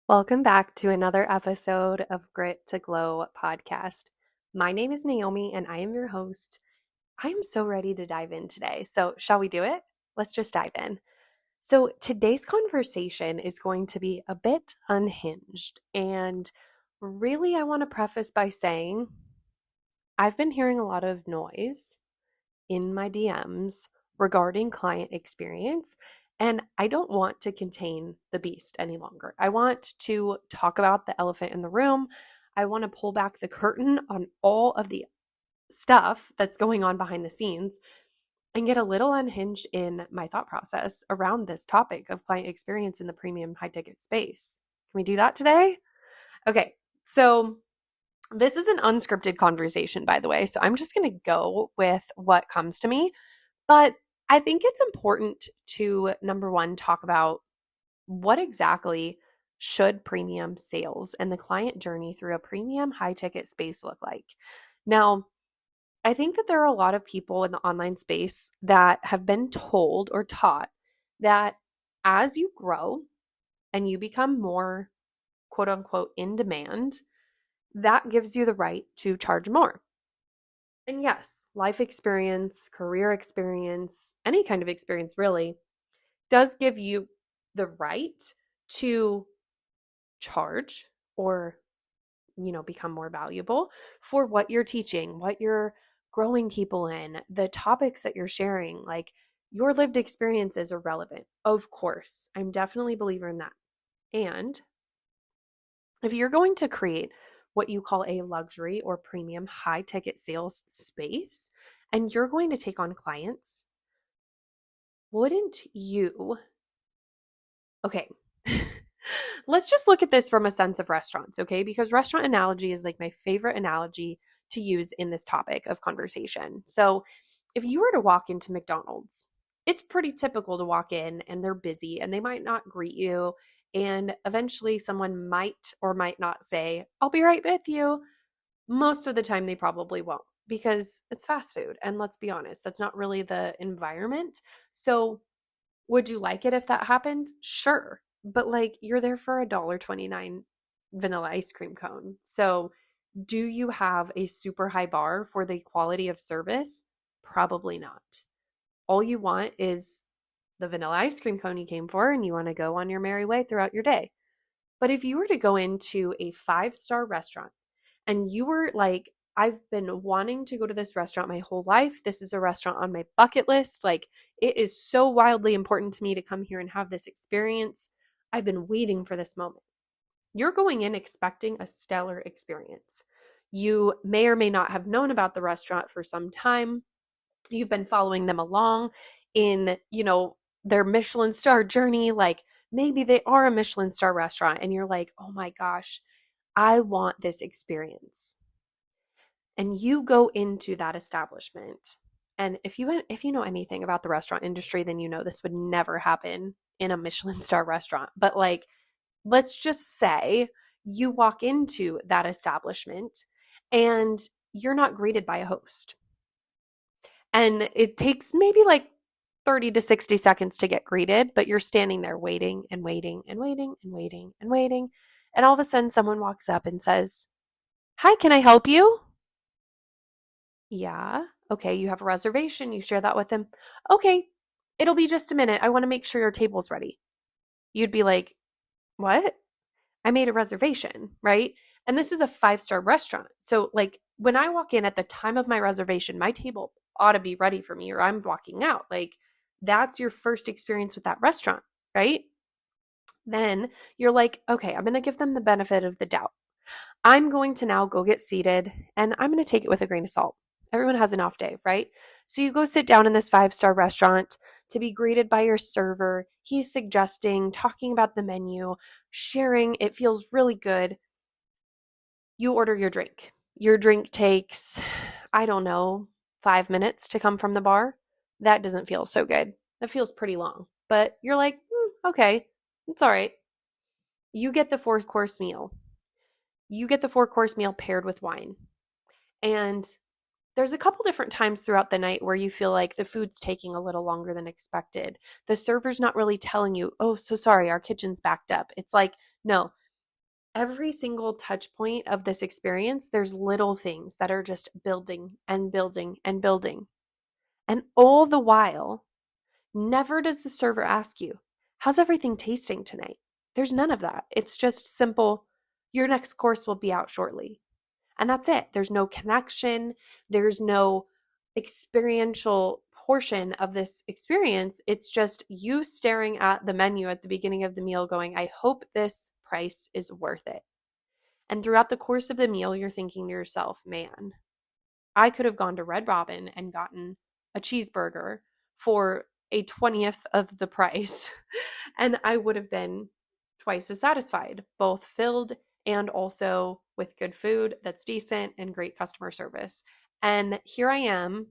Welcome back to another episode of Grit to Glow podcast. My name is Naomi and I am your host. I am so ready to dive in today. So, shall we do it? Let's just dive in. So, today's conversation is going to be a bit unhinged. And really, I want to preface by saying I've been hearing a lot of noise in my DMs regarding client experience. And I don't want to contain the beast any longer. I want to talk about the elephant in the room. I want to pull back the curtain on all of the stuff that's going on behind the scenes and get a little unhinged in my thought process around this topic of client experience in the premium high ticket space. Can we do that today? Okay. So, this is an unscripted conversation, by the way. So I'm just going to go with what comes to me. But I think it's important to, number one, talk about what exactly should premium sales and the client journey through a premium high ticket space look like. Now, I think that there are a lot of people in the online space that have been told or taught that as you grow and you become more quote unquote in demand, that gives you the right to charge more. And yes, life experience, career experience, any kind of experience really does give you the right to charge or, become more valuable for what you're teaching, what you're growing people in, the topics that you're sharing. Like your lived experiences are relevant. Of course, I'm definitely a believer in that. And if you're going to create what you call a luxury or premium high ticket sales space, and you're going to take on clients, wouldn't you? Okay, let's just look at this from a sense of restaurants, okay? Because restaurant analogy is like my favorite analogy to use in this topic of conversation. So if you were to walk into McDonald's, it's pretty typical to walk in and they're busy and they might not greet you. And eventually someone might or might not say, I'll be right with you. Most of the time, they probably won't because it's fast food. And let's be honest, that's not really the environment. So, would you like it if that happened? Sure. But like you're there for $1.29 vanilla ice cream cone. So, do you have a super high bar for the quality of service? Probably not. All you want is the vanilla ice cream cone you came for, and you want to go on your merry way throughout your day. But if you were to go into a 5-star restaurant and you were like, I've been wanting to go to this restaurant my whole life. This is a restaurant on my bucket list. Like, it is so wildly important to me to come here and have this experience. I've been waiting for this moment. You're going in expecting a stellar experience. You may or may not have known about the restaurant for some time. You've been following them along in, their Michelin star journey. Like, maybe they are a Michelin star restaurant and you're like, oh my gosh, I want this experience. And you go into that establishment. And if you know anything about the restaurant industry, then you know this would never happen in a Michelin star restaurant. But like, let's just say you walk into that establishment and you're not greeted by a host. And it takes maybe like 30 to 60 seconds to get greeted, but you're standing there waiting and waiting and waiting and waiting and waiting. And all of a sudden, someone walks up and says, Hi, can I help you? Yeah. Okay, you have a reservation. You share that with them. Okay, it'll be just a minute. I want to make sure your table's ready. You'd be like, What? I made a reservation, right? And this is a 5-star restaurant. So, like, when I walk in at the time of my reservation, my table ought to be ready for me or I'm walking out. Like, that's your first experience with that restaurant, right? Then you're like, okay, I'm going to give them the benefit of the doubt. I'm going to now go get seated and I'm going to take it with a grain of salt. Everyone has an off day, right? So you go sit down in this 5-star restaurant to be greeted by your server. He's suggesting, talking about the menu, sharing. It feels really good. You order your drink. Your drink takes, I don't know, 5 minutes to come from the bar. That doesn't feel so good. That feels pretty long. But you're like, okay, it's all right. You get the 4-course meal. You get the 4-course meal paired with wine. And there's a couple different times throughout the night where you feel like the food's taking a little longer than expected. The server's not really telling you, oh, so sorry, our kitchen's backed up. It's like, no, every single touch point of this experience, there's little things that are just building and building and building. And all the while, never does the server ask you, how's everything tasting tonight? There's none of that. It's just simple, your next course will be out shortly. And that's it. There's no connection. There's no experiential portion of this experience. It's just you staring at the menu at the beginning of the meal going, I hope this price is worth it. And throughout the course of the meal, you're thinking to yourself, man, I could have gone to Red Robin and gotten a cheeseburger for a 20th of the price, and I would have been twice as satisfied, both filled and also with good food that's decent and great customer service. And here I am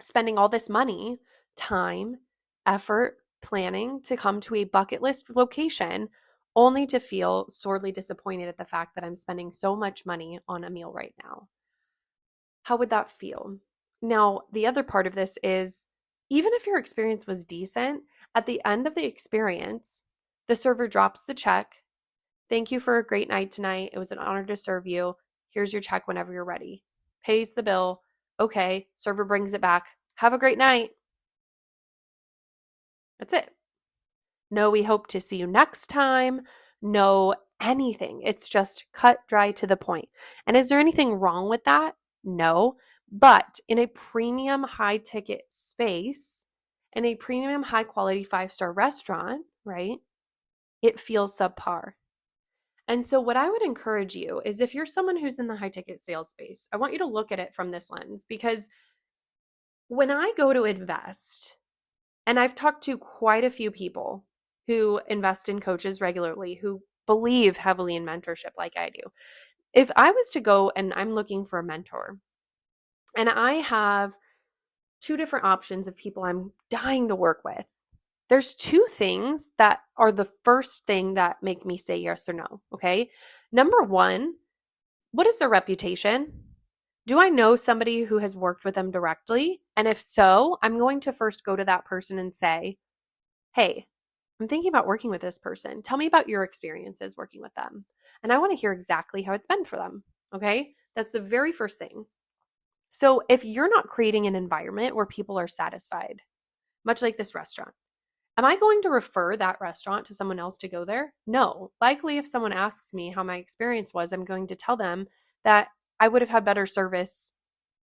spending all this money, time, effort, planning to come to a bucket list location only to feel sorely disappointed at the fact that I'm spending so much money on a meal right now. How would that feel? Now, the other part of this is even if your experience was decent, at the end of the experience, the server drops the check. Thank you for a great night tonight. It was an honor to serve you. Here's your check whenever you're ready. Pays the bill. Okay, server brings it back. Have a great night. That's it. No, we hope to see you next time. No, anything. It's just cut dry to the point. And is there anything wrong with that? No. But in a premium high ticket space, in a premium high quality 5-star restaurant, right? It feels subpar. And so what I would encourage you is if you're someone who's in the high ticket sales space, I want you to look at it from this lens, because when I go to invest, and I've talked to quite a few people who invest in coaches regularly, who believe heavily in mentorship like I do. If I was to go and I'm looking for a mentor, and I have 2 different options of people I'm dying to work with, there's 2 things that are the first thing that make me say yes or no, okay? Number 1, what is their reputation? Do I know somebody who has worked with them directly? And if so, I'm going to first go to that person and say, hey, I'm thinking about working with this person. Tell me about your experiences working with them. And I want to hear exactly how it's been for them, okay? That's the very first thing. So if you're not creating an environment where people are satisfied, much like this restaurant, am I going to refer that restaurant to someone else to go there? No. Likely, if someone asks me how my experience was, I'm going to tell them that I would have had better service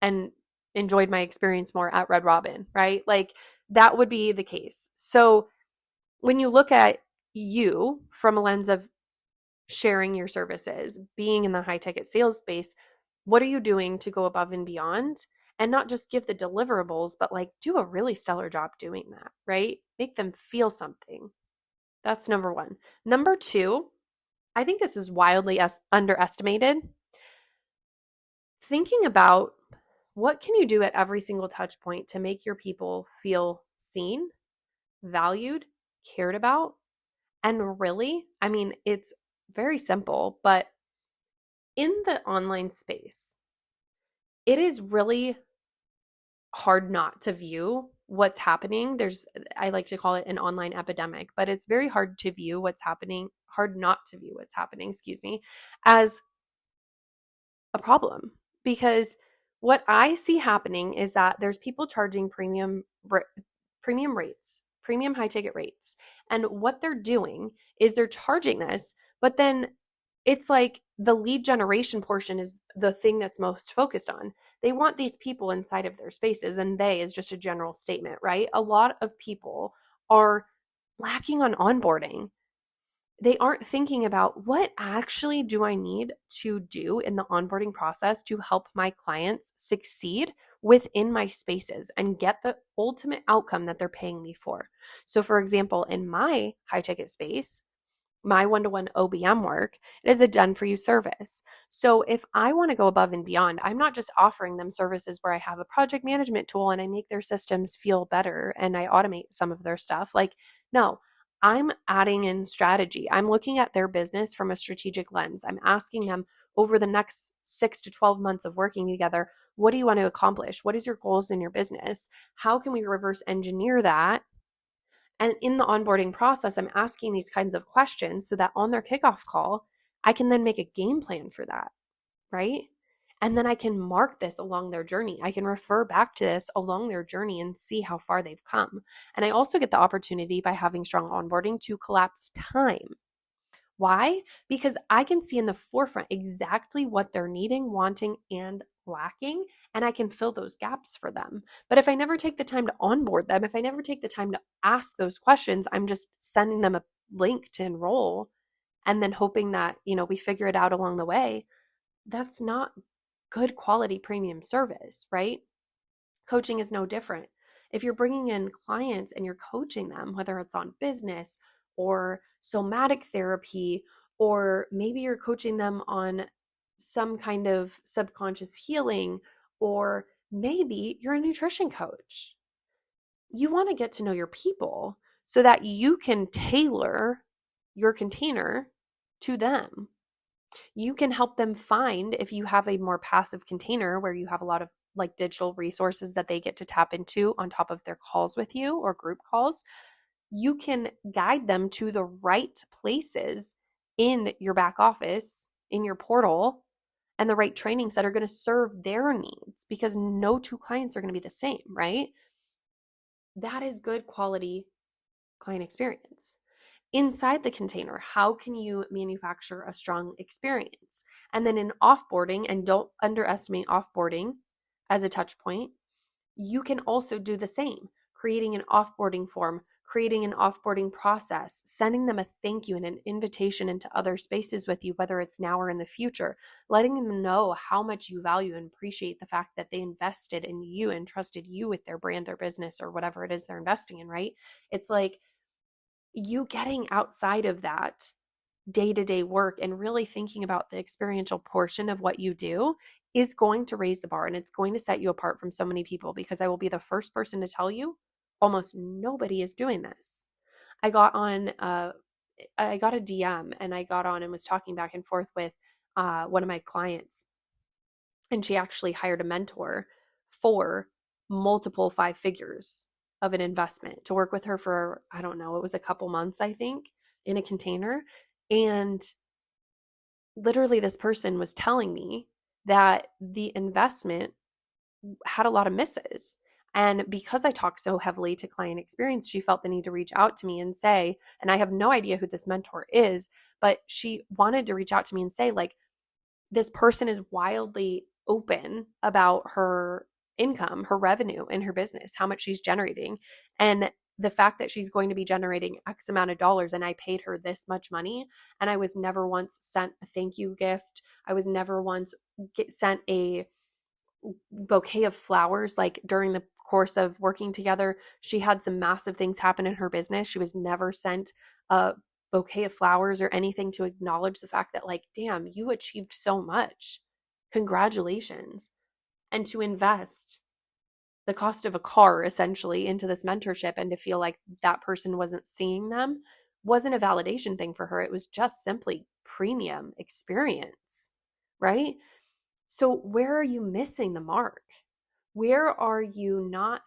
and enjoyed my experience more at Red Robin, right? Like that would be the case. So when you look at you from a lens of sharing your services, being in the high ticket sales space, what are you doing to go above and beyond? And not just give the deliverables, but like do a really stellar job doing that, right? Make them feel something. That's number 1. Number 2, I think this is wildly underestimated. Thinking about what can you do at every single touch point to make your people feel seen, valued, cared about? And really, I mean, it's very simple, but in the online space, it is really hard not to view what's happening. I like to call it an online epidemic, but it's very hard to view what's happening, hard not to view what's happening, as a problem. Because what I see happening is that there's people charging premium rates, premium high ticket rates. And what they're doing is they're charging this, but then it's like the lead generation portion is the thing that's most focused on. They want these people inside of their spaces, and they is just a general statement, right? A lot of people are lacking on onboarding. They aren't thinking about what actually do I need to do in the onboarding process to help my clients succeed within my spaces and get the ultimate outcome that they're paying me for. So for example, in my high ticket space, my one-to-one OBM work, it is a done for you service. So if I want to go above and beyond, I'm not just offering them services where I have a project management tool and I make their systems feel better and I automate some of their stuff. Like, no, I'm adding in strategy. I'm looking at their business from a strategic lens. I'm asking them over the next 6 to 12 months of working together, what do you want to accomplish? What is your goals in your business? How can we reverse engineer that? And in the onboarding process, I'm asking these kinds of questions so that on their kickoff call, I can then make a game plan for that, right? And then I can mark this along their journey. I can refer back to this along their journey and see how far they've come. And I also get the opportunity by having strong onboarding to collapse time. Why? Because I can see in the forefront exactly what they're needing, wanting, and lacking, and I can fill those gaps for them. But if I never take the time to onboard them, if I never take the time to ask those questions, I'm just sending them a link to enroll and then hoping that, we figure it out along the way. That's not good quality premium service, right? Coaching is no different. If you're bringing in clients and you're coaching them, whether it's on business or somatic therapy, or maybe you're coaching them on some kind of subconscious healing, or maybe you're a nutrition coach, you want to get to know your people so that you can tailor your container to them. You can help them find, if you have a more passive container where you have a lot of like digital resources that they get to tap into on top of their calls with you or group calls, you can guide them to the right places in your back office, in your portal, and the right trainings that are going to serve their needs, because no two clients are going to be the same, right? That is good quality client experience. Inside the container, how can you manufacture a strong experience? And then in offboarding, and don't underestimate offboarding as a touch point, you can also do the same, creating an offboarding form, creating an offboarding process, sending them a thank you and an invitation into other spaces with you, whether it's now or in the future, letting them know how much you value and appreciate the fact that they invested in you and trusted you with their brand or business or whatever it is they're investing in, right? It's like you getting outside of that day-to-day work and really thinking about the experiential portion of what you do is going to raise the bar, and it's going to set you apart from so many people, because I will be the first person to tell you almost nobody is doing this. I got a DM, and I got on and was talking back and forth with one of my clients, and she actually hired a mentor for multiple 5 figures of an investment to work with her for, I don't know, it was a couple months, I think, in a container. And literally this person was telling me that the investment had a lot of misses. And because I talk so heavily to client experience, she felt the need to reach out to me and say, and I have no idea who this mentor is, but she wanted to reach out to me and say, like, this person is wildly open about her income, her revenue in her business, how much she's generating. And the fact that she's going to be generating X amount of dollars, and I paid her this much money, and I was never once sent a thank you gift. I was never once sent a bouquet of flowers. Like during the course of working together, she had some massive things happen in her business. She was never sent a bouquet of flowers or anything to acknowledge the fact that, like, damn, you achieved so much. Congratulations. And to invest the cost of a car essentially into this mentorship, and to feel like that person wasn't seeing them, wasn't a validation thing for her. It was just simply premium experience, right? So where are you missing the mark? Where are you not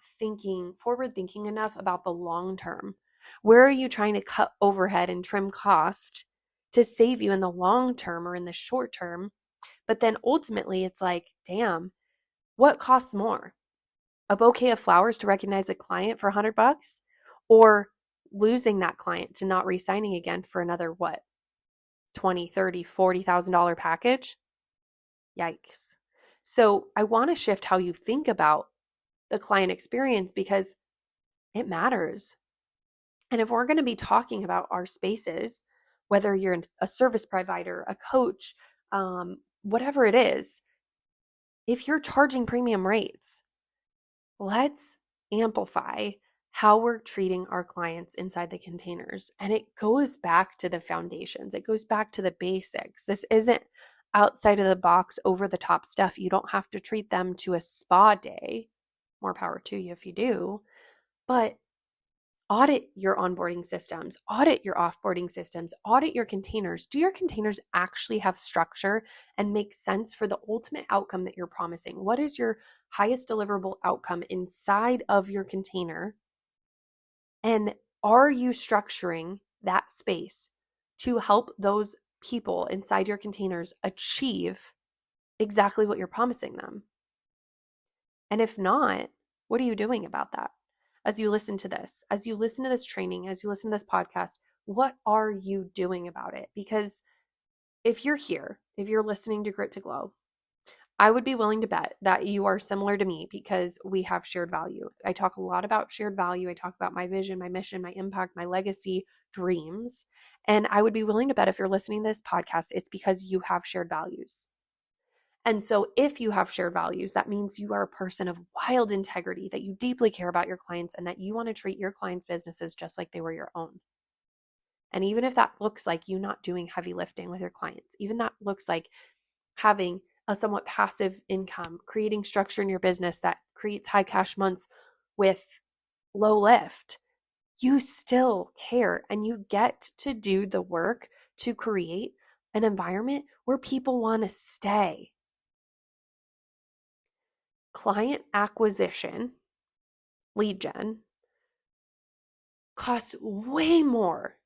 forward thinking enough about the long term? Where are you trying to cut overhead and trim cost to save you in the long term or in the short term? But then ultimately it's like, damn, what costs more? A bouquet of flowers to recognize a client for $100, or losing that client to not re-signing again for another, what, 20, 30, $40,000 package? Yikes. So I want to shift how you think about the client experience, because it matters. And if we're going to be talking about our spaces, whether you're a service provider, a coach, whatever it is, if you're charging premium rates, let's amplify how we're treating our clients inside the containers. And it goes back to the foundations. It goes back to the basics. This isn't outside of the box, over the top stuff. You don't have to treat them to a spa day. More power to you if you do. But audit your onboarding systems, audit your offboarding systems, audit your containers. Do your containers actually have structure and make sense for the ultimate outcome that you're promising? What is your highest deliverable outcome inside of your container? And are you structuring that space to help those people inside your containers achieve exactly what you're promising them? And if not, what are you doing about that? As you listen to this, as you listen to this training, as you listen to this podcast, what are you doing about it? Because if you're here, if you're listening to Grit to Glow, I would be willing to bet that you are similar to me because we have shared value. I talk a lot about shared value. I talk about my vision, my mission, my impact, my legacy, dreams. And I would be willing to bet if you're listening to this podcast, it's because you have shared values. And so if you have shared values, that means you are a person of wild integrity, that you deeply care about your clients and that you want to treat your clients' businesses just like they were your own. And even if that looks like you not doing heavy lifting with your clients, even that looks like having a somewhat passive income, creating structure in your business that creates high cash months with low lift, you still care and you get to do the work to create an environment where people want to stay. Client acquisition, lead gen, costs way more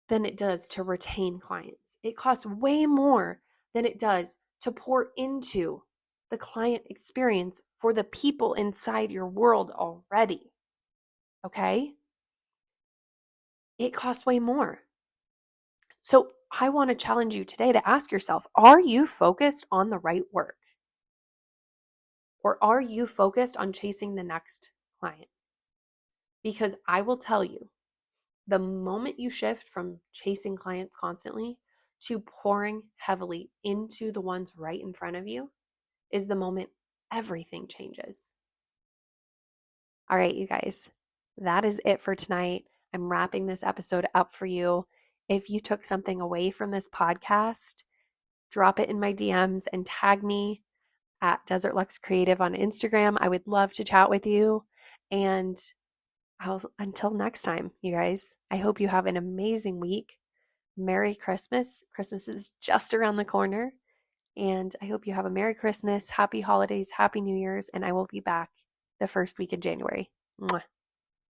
than it does to retain clients. It costs way more than it does to pour into the client experience for the people inside your world already. Okay? It costs way more. So I want to challenge you today to ask yourself, are you focused on the right work? Or are you focused on chasing the next client? Because I will tell you, the moment you shift from chasing clients constantly to pouring heavily into the ones right in front of you is the moment everything changes. All right, you guys, that is it for tonight. I'm wrapping this episode up for you. If you took something away from this podcast, drop it in my DMs and tag me at Desert Lux Creative on Instagram. I would love to chat with you. And until next time, you guys, I hope you have an amazing week. Merry Christmas. Christmas is just around the corner. And I hope you have a Merry Christmas, Happy Holidays, Happy New Year's, and I will be back the first week in January. Mwah.